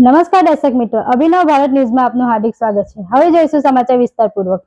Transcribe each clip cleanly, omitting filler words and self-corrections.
નમસ્કાર દર્શક મિત્રો, અભિનવ ભારત ન્યૂઝમાં આપનું હાર્દિક સ્વાગત છે। હવે જોઈશું સમાચાર વિસ્તારપૂર્વક।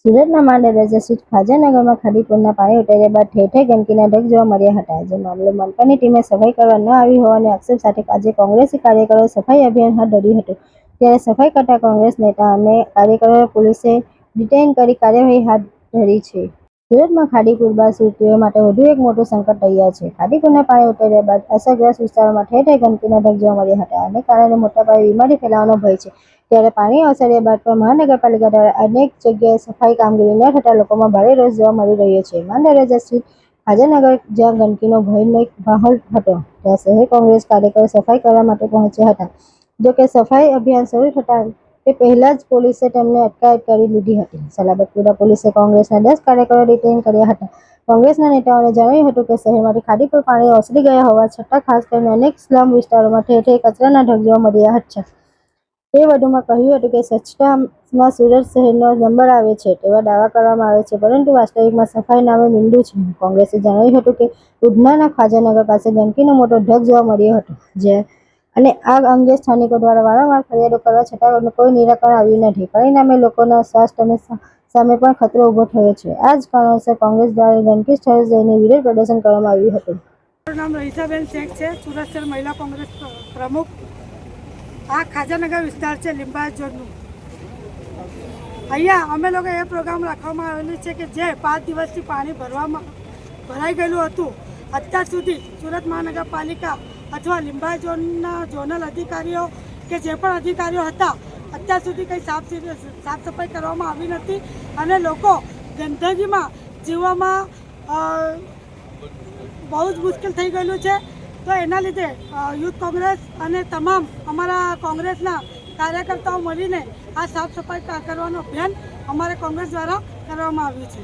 સુરતના માંડરજા સ્થિત ખાજાનગરમાં ખાડીપુરના પાણી ઉતર્યા બાદ ઠેર ઠેર ગંદકીના ઢગ જોવા મળ્યા હતા। જે મામલે મનપાની ટીમે સફાઈ કરવા ન આવી હોવાના આક્ષેપ સાથે આજે કોંગ્રેસી કાર્યકરોએ સફાઈ અભિયાન હાથ ધર્યું હતું। ત્યારે સફાઈ કરતા કોંગ્રેસ નેતા અને કાર્યકરોને પોલીસે ડિટેઇન કરી કાર્યવાહી હાથ ધરી છે। સુરતમાં ખાડીપુર બાદ સુરતીઓ માટે વધુ એક મોટું સંકટ તૈયાર છે। ખાડીપુરના પાણી ઉતર્યા બાદ અસરગ્રસ્ત વિસ્તારોમાં ઠેર ઠેર ગંદકીના ઢગ જોવા મળ્યા હતા। આને કારણે મોટાપાયે બીમારી ફેલાવાનો ભય છે। ત્યારે પાણી ઓસર્યા બાદ પણ મહાનગરપાલિકા દ્વારા અનેક જગ્યાએ સફાઈ કામગીરી ન થતા લોકોમાં ભારે રોષ જોવા મળી રહ્યો છે। માંડરજા સ્થિત ખાજાનગર જ્યાં ગંદકીનો ભયમય માહોલ હતો, ત્યાં શહેર કોંગ્રેસ કાર્યકરો સફાઈ કરવા માટે પહોંચ્યા હતા। જોકે સફાઈ અભિયાન શરૂ થતાં તે પહેલા જ પોલીસે તેમને અટકાયત કરી લીધી હતી। સલાબતપુરા પોલીસે કોંગ્રેસના 10 કાર્યકરો ડિટેઇન કર્યા હતા। કોંગ્રેસના નેતાઓએ જણાવ્યું હતું કે શહેરમાંથી ખાડીપુર પાણી ઓસરી ગયા હોવા છતાં ખાસ કરીને અનેક સ્લમ વિસ્તારોમાં ઠેર ઠેર કચરાના ઢગ જોવા મળ્યા છે। તે વધુમાં કહ્યું હતું કે સ્વચ્છતામાં સુરત શહેરનો નંબર આવે છે તેવા દાવા કરવામાં આવે છે, પરંતુ વાસ્તવિકમાં સફાઈ નામે મીંડું છે। કોંગ્રેસે જણાવ્યું હતું કે ઉધનાના ખાજાનગર પાસે ગંદકીનો મોટો ઢગ જોવા મળ્યો હતો અને આ અંગે સ્થાનિકો દ્વારા વારંવાર ફરિયાદો કરવા છતાં કોઈ નિરાકરણ આવ્યું નથી। પરિણામે લોકોના સ્વાસ્થ્ય સામે પણ ખતરો ઉભો થયો છે। આ જ કારણોસર કોંગ્રેસ દ્વારા ગંદકી સ્થળે જઈને વિરોધ પ્રદર્શન કરવામાં આવ્યું હતું। મારું નામ રહીસાબેન શેખ છે, સુરત શહેર મહિલા કોંગ્રેસ પ્રમુખ। આ ખાજાનગર વિસ્તાર છે લિંબાયત ઝોનનું। અહીંયા અમે લોકો એ પ્રોગ્રામ રાખવામાં આવેલું છે કે જે 5 દિવસથી પાણી ભરાઈ ગયેલું હતું। અત્યાર સુધી સુરત મહાનગરપાલિકા અથવા લિંબાયત ઝોનના ઝોનલ અધિકારીઓ કે જે પણ અધિકારીઓ હતા, અત્યાર સુધી કંઈ સાફ સફાઈ કરવામાં આવી નથી અને લોકો ગંદકીમાં જીવવામાં બહુ જ મુશ્કેલ થઈ ગયેલું છે। તો એના લીધે યુથ કોંગ્રેસ અને તમામ અમારા કોંગ્રેસના કાર્યકર્તાઓ મળીને આ સાફ સફાઈ કરવાનું અભિયાન અમારે કોંગ્રેસ દ્વારા કરવામાં આવ્યું છે।